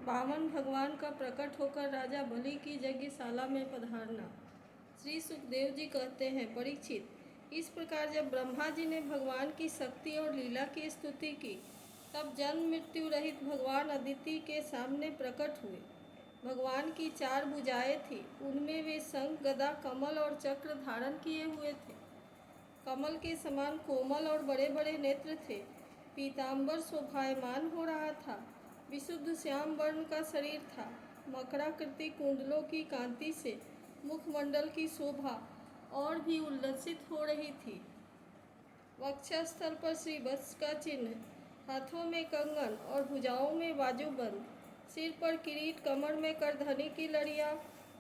वामन भगवान का प्रकट होकर राजा बलि की यज्ञशाला में पधारना। श्री सुखदेव जी कहते हैं, परीक्षित, इस प्रकार जब ब्रह्मा जी ने भगवान की शक्ति और लीला की स्तुति की, तब जन्म मृत्यु रहित भगवान अदिति के सामने प्रकट हुए। भगवान की 4 भुजाएं थी, उनमें वे शंख, गदा, कमल और चक्र धारण किए हुए थे। कमल के समान कोमल और बड़े बड़े नेत्र थे। पीताम्बर शोभायमान हो रहा था। विशुद्ध श्याम वर्ण का शरीर था। मकराकृति कुंडलों की कांति से मुखमंडल की शोभा और भी उल्लसित हो रही थी। वक्षस्थल पर श्रीवत्स का चिन्ह, हाथों में कंगन और भुजाओं में बाजूबंद, सिर पर किरीट, कमर में करधनी की लड़ियां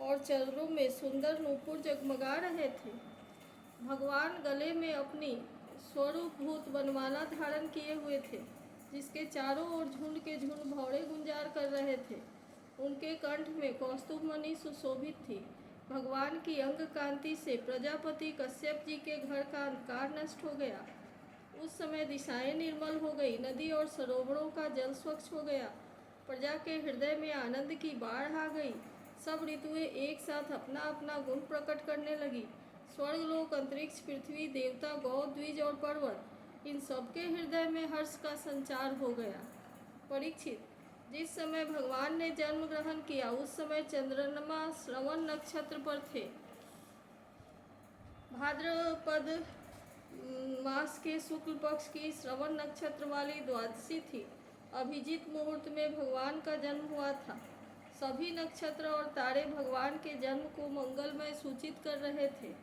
और चरणों में सुंदर नूपुर जगमगा रहे थे। भगवान गले में अपनी स्वरूपभूत बनमाला धारण किए हुए थे, जिसके चारों ओर झुंड के झुंड भौरे गुंजार कर रहे थे। उनके कंठ में कौस्तुभ मणि सुशोभित थी। भगवान की अंग कांति से प्रजापति कश्यप जी के घर का अंधकार नष्ट हो गया। उस समय दिशाएं निर्मल हो गई, नदी और सरोवरों का जल स्वच्छ हो गया। प्रजा के हृदय में आनंद की बाढ़ आ गई। सब ऋतुएं एक साथ अपना अपना गुण प्रकट करने लगी। स्वर्गलोक, अंतरिक्ष, पृथ्वी, देवता, गौ, द्विज और पर्वत, इन सबके हृदय में हर्ष का संचार हो गया। परीक्षित, जिस समय भगवान ने जन्म ग्रहण किया, उस समय चंद्रमा श्रवण नक्षत्र पर थे। भाद्रपद मास के शुक्ल पक्ष की श्रवण नक्षत्र वाली द्वादशी थी। अभिजीत मुहूर्त में भगवान का जन्म हुआ था। सभी नक्षत्र और तारे भगवान के जन्म को मंगलमय सूचित कर रहे थे।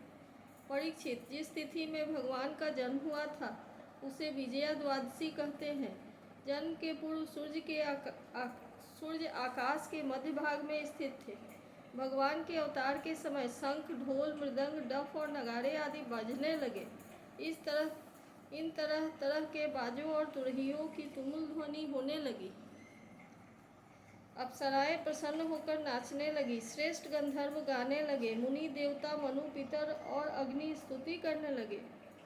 परीक्षित, जिस तिथि में भगवान का जन्म हुआ था, उसे विजया द्वादशी कहते हैं। जन्म के पूर्व सूर्य आकाश के मध्य भाग में स्थित थे। भगवान के अवतार के समय शंख, ढोल, मृदंग, डफ और नगाड़े आदि बजने लगे। इन तरह तरह के बाजों और तुरहियों की तुमुल ध्वनि होने लगी। अप्सराएं प्रसन्न होकर नाचने लगी। श्रेष्ठ गंधर्व गाने लगे। मुनि, देवता, मनु, पितर और अग्नि स्तुति करने लगे।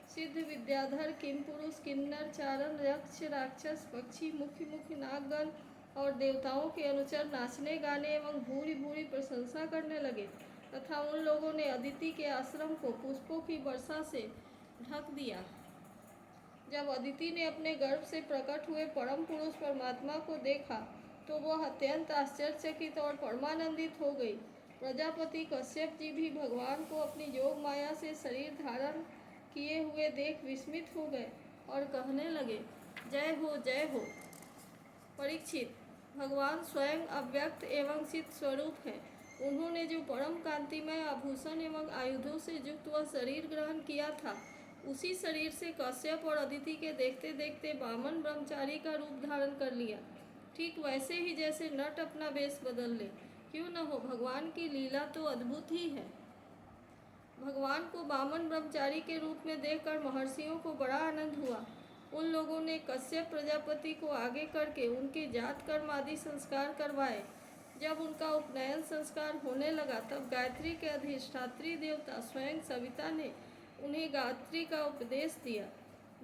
सिद्ध, विद्याधर, किमपुरुष, किन्नर, चारण, यक्ष, राक्षस, पक्षी, मुख्य नागगण और देवताओं के अनुचर नाचने, गाने एवं भूरी भूरी प्रशंसा करने लगे तथा उन लोगों ने अदिति के आश्रम को पुष्पों की वर्षा से ढक दिया। जब अदिति ने अपने गर्भ से प्रकट हुए परम पुरुष परमात्मा को देखा, तो वह अत्यंत आश्चर्यचकित और परमानंदित हो गई। प्रजापति कश्यप जी भी भगवान को अपनी योग माया से शरीर धारण किए हुए देख विस्मित हो गए और कहने लगे, जय हो, जय हो। परीक्षित, भगवान स्वयं अव्यक्त एवं सिद्ध स्वरूप है। उन्होंने जो परम कांतिमय आभूषण एवं आयुधों से युक्त वह शरीर ग्रहण किया था, उसी शरीर से कश्यप और अदिति के देखते देखते वामन ब्रह्मचारी का रूप धारण कर लिया। ठीक वैसे ही जैसे नट अपना वेश बदल ले। क्यों न हो, भगवान की लीला तो अद्भुत ही है। भगवान को वामन ब्रह्मचारी के रूप में देखकर महर्षियों को बड़ा आनंद हुआ। उन लोगों ने कश्यप प्रजापति को आगे करके उनके जात कर्म आदि संस्कार करवाए। जब उनका उपनयन संस्कार होने लगा, तब गायत्री के अधिष्ठात्री देवता स्वयं सविता ने उन्हें गायत्री का उपदेश दिया।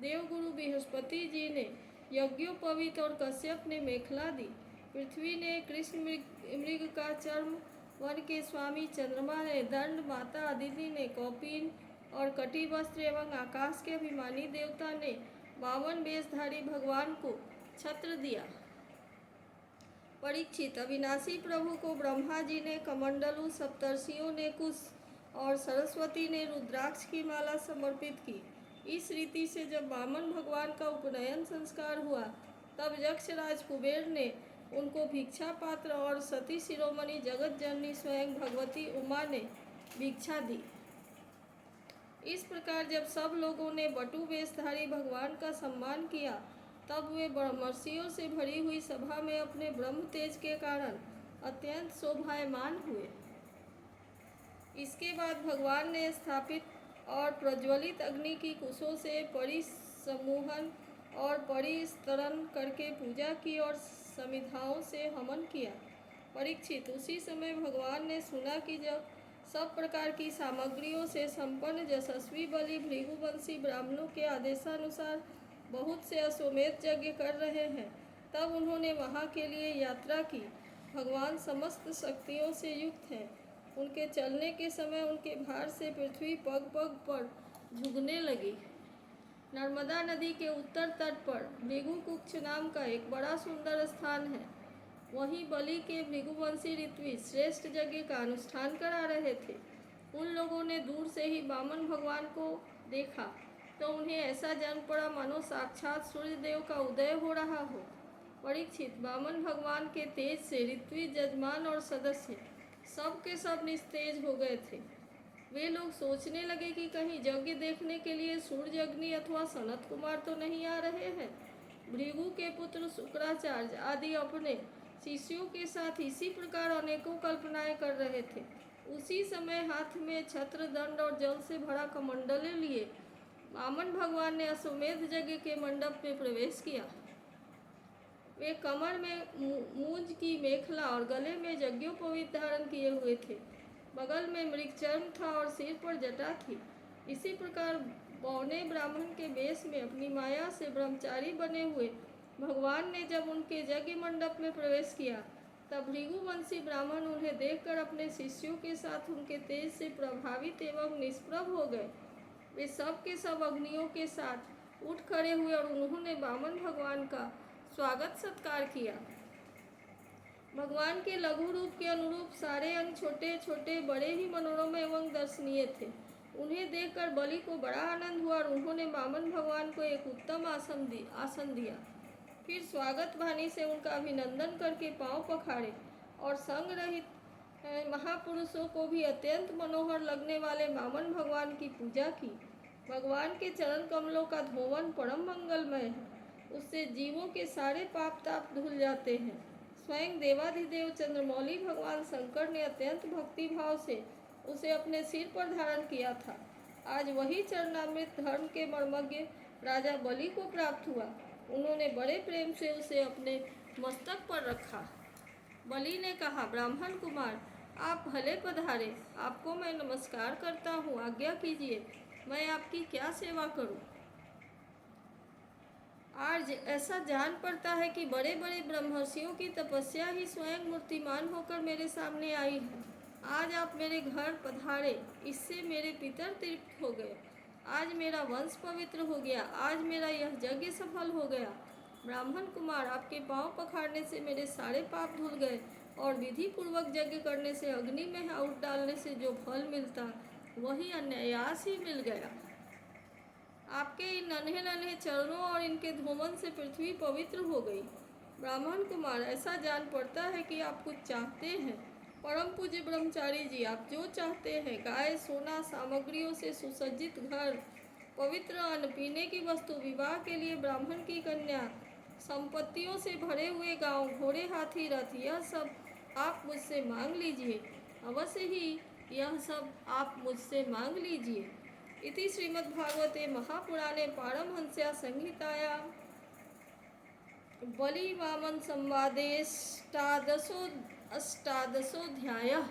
देवगुरु बृहस्पति जी ने यज्ञोपवीत और कश्यप ने मेखला दी। पृथ्वी ने कृष्ण मृग का चर्म, वन के स्वामी चंद्रमा ने दंड, माता अदिति ने कौपीन और कटी वस्त्र एवं आकाश के अभिमानी देवता ने वामन वेशधारी भगवान को छत्र दिया। परीक्षित, अविनाशी प्रभु को ब्रह्मा जी ने कमंडलू, सप्तर्षियों ने कुश और सरस्वती ने रुद्राक्ष की माला समर्पित की। इस रीति से जब वामन भगवान का उपनयन संस्कार हुआ, तब यक्षराज कुबेर ने उनको भिक्षा पात्र और सती शिरोमणि जगत जननी स्वयं भगवती उमा ने भिक्षा दी। इस प्रकार जब सब लोगों ने बटु वेशधारी भगवान का सम्मान किया, तब वे ब्रह्मर्षियों से भरी हुई सभा में अपने ब्रह्म तेज के कारण अत्यंत शोभायमान हुए। इसके बाद भगवान ने स्थापित और प्रज्वलित अग्नि की कुशों से परिसमूहन और परिस्तरण करके पूजा की और समिधाओं से हवन किया। परीक्षित, उसी समय भगवान ने सुना कि जब सब प्रकार की सामग्रियों से संपन्न यशस्वी बलि भृगुवंशी ब्राह्मणों के आदेशानुसार बहुत से अश्वमेध यज्ञ कर रहे हैं, तब उन्होंने वहाँ के लिए यात्रा की भगवान समस्त शक्तियों से युक्त हैं। उनके चलने के समय उनके भार से पृथ्वी पग पग पर झुकने लगी। नर्मदा नदी के उत्तर तट पर भृगुकुक्ष नाम का एक बड़ा सुंदर स्थान है। वहीं बलि के भृगुवंशी ऋत्विज श्रेष्ठ यज्ञ का अनुष्ठान करा रहे थे। उन लोगों ने दूर से ही वामन भगवान को देखा तो उन्हें ऐसा जान पड़ा मानो साक्षात सूर्य देव का उदय हो रहा हो। परीक्षित, वामन भगवान के तेज से ऋत्विज, यजमान और सदस्य सब के सब निस्तेज हो गए थे। वे लोग सोचने लगे कि कहीं यज्ञ देखने के लिए सूर्य, अग्नि अथवा सनत कुमार तो नहीं आ रहे हैं। भृगु के पुत्र शुक्राचार्य आदि अपने शिष्यों के साथ इसी प्रकार अनेकों कल्पनाएं कर रहे थे। उसी समय हाथ में छत्र, दंड और जल से भरा कमंडल लिए वामन भगवान ने अश्वमेध यज्ञ के मंडप में प्रवेश किया। वे कमर में मूंज की मेखला और गले में यज्ञोपवीत धारण किए हुए थे। बगल में मृगचर्म था और सिर पर जटा थी। इसी प्रकार बौने ब्राह्मण के वेश में अपनी माया से ब्रह्मचारी बने हुए भगवान ने जब उनके यज्ञ मंडप में प्रवेश किया तब भृगुवंशी ब्राह्मण उन्हें देखकर अपने शिष्यों के साथ उनके तेज से प्रभावित एवं निष्प्रभ हो गए। वे सब के सब अग्नियों के साथ उठ खड़े हुए और उन्होंने वामन भगवान का स्वागत सत्कार किया। भगवान के लघु रूप के अनुरूप सारे अंग छोटे छोटे, बड़े ही मनोरम एवं दर्शनीय थे। उन्हें देखकर बलि को बड़ा आनंद हुआ और उन्होंने वामन भगवान को एक उत्तम आसन दिया। फिर स्वागत वाणी से उनका अभिनंदन करके पांव पखारे और संग रहित महापुरुषों को भी अत्यंत मनोहर लगने वाले वामन भगवान की पूजा की। भगवान के चरण कमलों का धोवन परम मंगलमय है। उससे जीवों के सारे पाप ताप धुल जाते हैं। स्वयं देवाधिदेव चंद्रमौली भगवान शंकर ने अत्यंत भक्ति भाव से उसे अपने सिर पर धारण किया था। आज वही चरणामृत धर्म के मर्मज्ञ राजा बलि को प्राप्त हुआ। उन्होंने बड़े प्रेम से उसे अपने मस्तक पर रखा। बलि ने कहा, ब्राह्मण कुमार, आप भले पधारे। आपको मैं नमस्कार करता हूँ। आज्ञा कीजिए, मैं आपकी क्या सेवा करूँ। आज ऐसा जान पड़ता है कि बड़े बड़े ब्रह्मर्षियों की तपस्या ही स्वयं मूर्तिमान होकर मेरे सामने आई है। आज आप मेरे घर पधारे, इससे मेरे पितर तृप्त हो गए। आज मेरा वंश पवित्र हो गया। आज मेरा यह यज्ञ सफल हो गया। ब्राह्मण कुमार, आपके पांव पखारने से मेरे सारे पाप धुल गए और विधि पूर्वक यज्ञ करने से, अग्नि में आहुति डालने से जो फल मिलता वही अनायास ही मिल गया। आपके इन नन्हे नन्हे चरणों और इनके धूमन से पृथ्वी पवित्र हो गई। ब्राह्मण कुमार, ऐसा जान पड़ता है कि आप कुछ चाहते हैं। परम पूज्य ब्रह्मचारी जी, आप जो चाहते हैं, गाय, सोना, सामग्रियों से सुसज्जित घर, पवित्र अन्न, पीने की वस्तु, विवाह के लिए ब्राह्मण की कन्या, संपत्तियों से भरे हुए गांव, घोड़े, हाथी, रथ, यह सब आप मुझसे मांग लीजिए। अवश्य ही यह सब आप मुझसे मांग लीजिए। इति श्रीमद्भागवते महापुराणे पारमहंस्यां संहितायां बलि वामन संवादे अष्टादशोऽध्यायः।